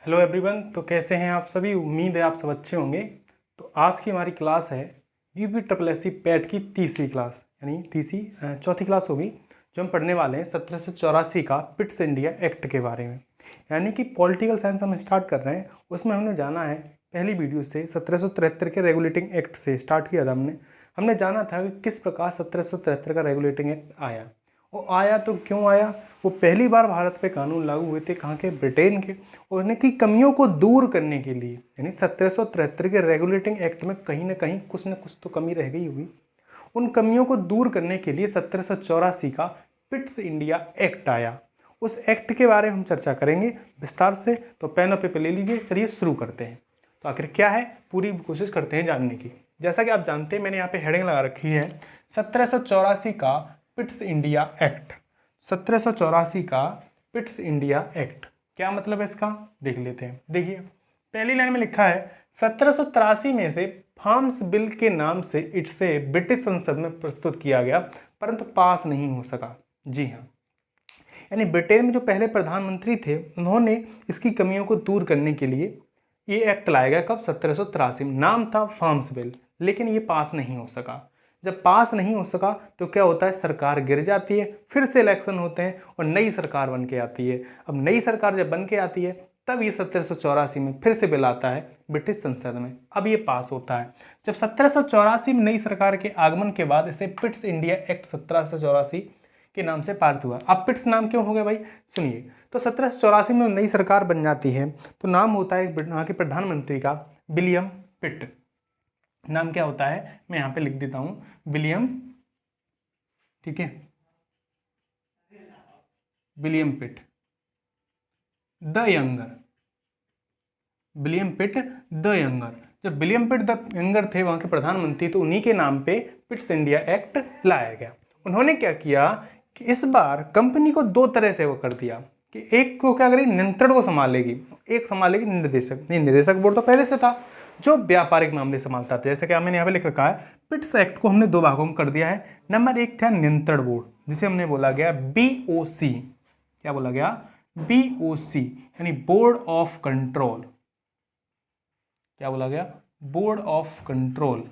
Hello everyone. तो कैसे हैं आप सभी? उम्मीद है आप सब अच्छे होंगे। तो आज की हमारी क्लास है UP triple S C PET की तीसरी क्लास, यानी चौथी क्लास होगी, जो हम पढ़ने वाले हैं 1784 का पिट्स इंडिया एक्ट के बारे में। यानी कि पॉलिटिकल साइंस हम स्टार्ट कर रहे हैं। उसमें हमने जाना है पहली वीडियो से 1773 के रेगुलेटिंग एक्ट से स्टार्ट किया था। हमने जाना था कि किस प्रकार 1773 का रेगुलेटिंग एक्ट आया। वो आया तो क्यों आया? वो पहली बार भारत पे कानून लागू हुए थे, कहाँ के? ब्रिटेन के। और उनकी कमियों को दूर करने के लिए, यानी 1773 के रेगुलेटिंग एक्ट में कहीं ना कहीं कुछ न कुछ तो कमी रह गई होगी। उन कमियों को दूर करने के लिए 1784 का पिट्स इंडिया एक्ट आया। उस एक्ट के बारे में हम चर्चा करेंगे विस्तार से। तो पेन और पेपर ले लीजिए, चलिए शुरू करते हैं। तो आखिर क्या है, पूरी कोशिश करते हैं जानने की। जैसा कि आप जानते हैं, मैंने यहाँ पे हेडिंग लगा रखी है 1784 का पिट्स इंडिया एक्ट। 1784 का पिट्स इंडिया एक्ट क्या मतलब है इसका, देख लेते हैं। देखिए, पहली लाइन में लिखा है 1783 में से फार्म्स बिल के नाम से इसे ब्रिटिश संसद में प्रस्तुत किया गया, परंतु पास नहीं हो सका। जी हाँ, यानी ब्रिटेन में जो पहले प्रधानमंत्री थे, उन्होंने इसकी कमियों को दूर करने के लिए ये एक्ट लाया गया। कब? 1783 में। नाम था फार्म्स बिल, लेकिन ये पास नहीं हो सका। जब पास नहीं हो सका तो क्या होता है, सरकार गिर जाती है, फिर से इलेक्शन होते हैं और नई सरकार बन के आती है। अब नई सरकार जब बन के आती है, तब ये 1784 में फिर से बिल आता है ब्रिटिश संसद में। अब ये पास होता है। जब 1784 में नई सरकार के आगमन के बाद इसे पिट्स इंडिया एक्ट 1784 के नाम से पारित हुआ। अब पिट्स नाम क्यों हो गया भाई, सुनिए। तो 1784 में नई सरकार बन जाती है, तो नाम होता है यहाँ के प्रधानमंत्री का विलियम पिट। नाम क्या होता है, मैं यहाँ पे लिख देता हूँ, विलियम, ठीक है, William Pitt the younger. William Pitt the younger. जब विलियम पिट द यंगर थे वहाँ के प्रधानमंत्री, तो उन्हीं के नाम पे पिट्स इंडिया एक्ट लाया गया। उन्होंने क्या किया कि इस बार कंपनी को दो तरह से वो कर दिया कि एक को क्या करेगी, नियंत्रण को संभालेगी, एक संभालेगी निर्देशक। नहीं, निर्देशक बोर्ड तो पहले से था जो व्यापारिक मामले संभालता था। जैसे कि मैंने यहाँ पे लिख रखा है, पिट्स एक्ट को हमने दो भागों में कर दिया है। नंबर एक था नियंत्रण बोर्ड, जिसे हमने बोला गया BOC। क्या बोला गया? BOC, यानी बोर्ड ऑफ कंट्रोल। क्या बोला गया? Board of control.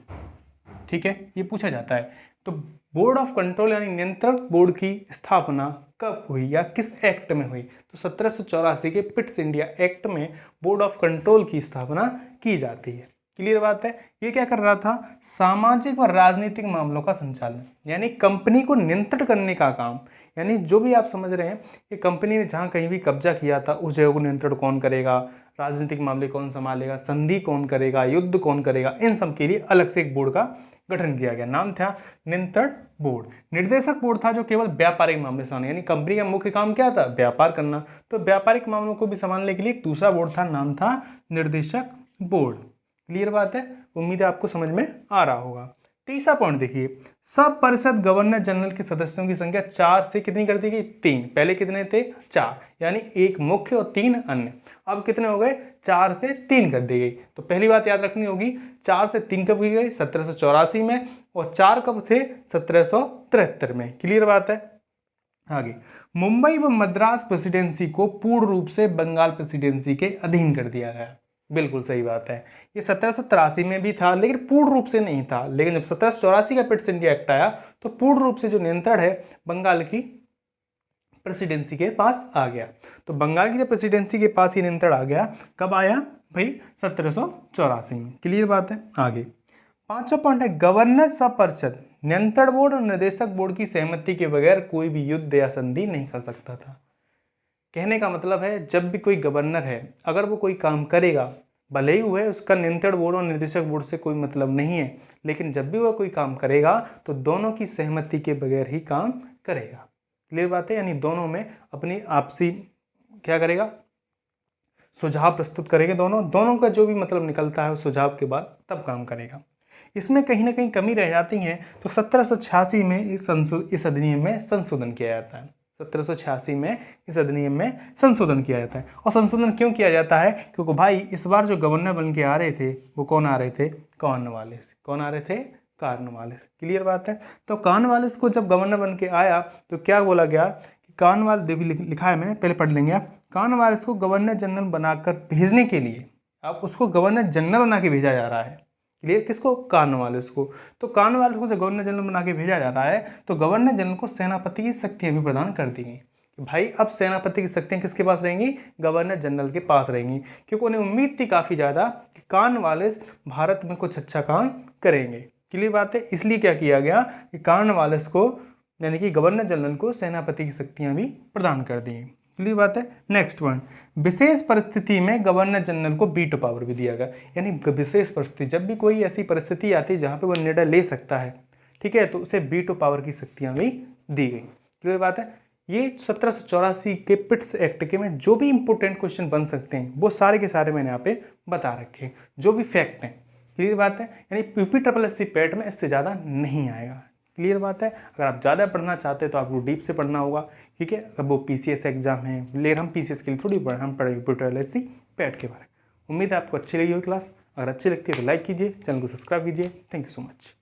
ठीक है, ये पूछा जाता है। तो बोर्ड ऑफ कंट्रोल यानी नियंत्रण बोर्ड की स्थापना कब हुई या किस एक्ट में हुई? तो 1784 के पिट्स इंडिया एक्ट में बोर्ड ऑफ कंट्रोल की स्थापना की जाती है। क्लियर बात है? ये क्या कर रहा था, सामाजिक और राजनीतिक मामलों का संचालन, यानी कंपनी को नियंत्रण करने का काम। यानी जो भी आप समझ रहे हैं कि कंपनी ने जहाँ कहीं भी कब्जा किया था, उस जगह को नियंत्रण कौन करेगा, राजनीतिक मामले कौन संभालेगा, संधि कौन करेगा, युद्ध कौन करेगा, इन सब के लिए अलग से एक बोर्ड का गठन किया गया। नाम था नियंत्रण बोर्ड। निर्देशक बोर्ड था जो केवल व्यापारिक मामले संभालने, यानी कंपनी का मुख्य काम क्या था, व्यापार करना, तो व्यापारिक मामलों को भी संभालने के लिए एक दूसरा बोर्ड था, नाम था निर्देशक बोर्ड। क्लियर बात है? उम्मीद है आपको समझ में आ रहा होगा। तीसरा पॉइंट देखिए, सब परिषद गवर्नर जनरल के सदस्यों की संख्या 4 से कितनी कर दी गई? 3। पहले कितने थे? 4, यानी एक मुख्य और 3 अन्य। अब कितने हो गए? 4 से 3 कर दी गई। तो पहली बात याद रखनी होगी, 4 से 3 कब की गई? 1784 में। और 4 कब थे? 1773 में। क्लियर बात है? आगे, मुंबई व मद्रास प्रेसिडेंसी को पूर्ण रूप से बंगाल प्रेसिडेंसी के अधीन कर दिया गया। बिल्कुल सही बात है। ये 1783 में भी था, लेकिन पूर्ण रूप से नहीं था। लेकिन जब 1784 का पिट्स इंडिया एक्ट आया, तो पूर्ण रूप से जो नियंत्रण है बंगाल की प्रेसिडेंसी के पास आ गया। तो बंगाल की जब प्रेसिडेंसी के पास ये नियंत्रण आ गया, कब आया भाई? 1784 में। क्लियर बात है? आगे, पांचवा पॉइंट है, गवर्नर सब परिषद नियंत्रण बोर्ड और निर्देशक बोर्ड की सहमति के बगैर कोई भी युद्ध या संधि नहीं कर सकता था। कहने का मतलब है, जब भी कोई गवर्नर है, अगर वो कोई काम करेगा, भले ही हुए उसका नियंत्रण बोर्ड और निर्देशक बोर्ड से कोई मतलब नहीं है, लेकिन जब भी वह कोई काम करेगा तो दोनों की सहमति के बगैर ही काम करेगा। क्लियर बात है? यानी दोनों में अपनी आपसी क्या करेगा, सुझाव प्रस्तुत करेंगे। दोनों का जो भी मतलब निकलता है उस सुझाव के बाद तब काम करेगा। इसमें कहीं ना कहीं कमी रह जाती है, तो 1786 में इस अधिनियम में संशोधन किया जाता है। 1786 में इस अधिनियम में संशोधन किया जाता है। और संशोधन क्यों किया जाता है? क्योंकि भाई इस बार जो गवर्नर बन के आ रहे थे, वो कौन आ रहे थे? कॉर्नवालिस। कौन आ रहे थे? कॉर्नवालिस। क्लियर बात है? तो कॉर्नवालिस को जब गवर्नर बन के आया, तो क्या बोला गया कि कॉर्नवाल देखिए लिखा है मैंने, पहले पढ़ लेंगे आप। कॉर्नवालिस को गवर्नर जनरल बनाकर भेजने के लिए, अब उसको गवर्नर जनरल बना के भेजा जा रहा है। क्लियर? किसको? कॉर्नवालिस को। तो कॉर्नवालिस को जब गवर्नर जनरल बना के भेजा जा रहा है तो गवर्नर जनरल को सेनापति की शक्तियां भी प्रदान कर दी गई। भाई अब सेनापति की शक्तियां किसके पास रहेंगी? गवर्नर जनरल के पास रहेंगी, क्योंकि उन्हें उम्मीद थी काफ़ी ज़्यादा कि कॉर्नवालिस भारत में कुछ अच्छा काम करेंगे। क्लियर बात है? इसलिए क्या किया गया कि कॉर्नवालिस को यानी कि गवर्नर जनरल को सेनापति की शक्तियां भी प्रदान कर दी। क्लियर बात है? नेक्स्ट वन, विशेष परिस्थिति में गवर्नर जनरल को वीटो पावर भी दिया गया। यानी विशेष परिस्थिति, जब भी कोई ऐसी परिस्थिति आती है जहाँ पे वो निर्णय ले सकता है, ठीक है, तो उसे वीटो पावर की शक्तियाँ भी दी गई। क्लियर बात है? ये 1784 के पिट्स एक्ट के में जो भी इंपॉर्टेंट क्वेश्चन बन सकते हैं वो सारे के सारे मैंने यहाँ पे बता रखे हैं, जो भी फैक्ट हैं। क्लियर बात है? यानी यूपी पैट में इससे ज़्यादा नहीं आएगा। क्लियर बात है? अगर आप ज़्यादा पढ़ना चाहते हैं तो आपको डीप से पढ़ना होगा, ठीक है। अब वो पीसीएस एग्जाम है, लेकिन हम पीसीएस के लिए थोड़ी पढ़े, हम पढ़े यूपी पैट के बारे में। उम्मीद है आपको अच्छी लगी होगी क्लास। अगर अच्छी लगती है तो लाइक कीजिए, चैनल को सब्सक्राइब कीजिए। Thank you so much.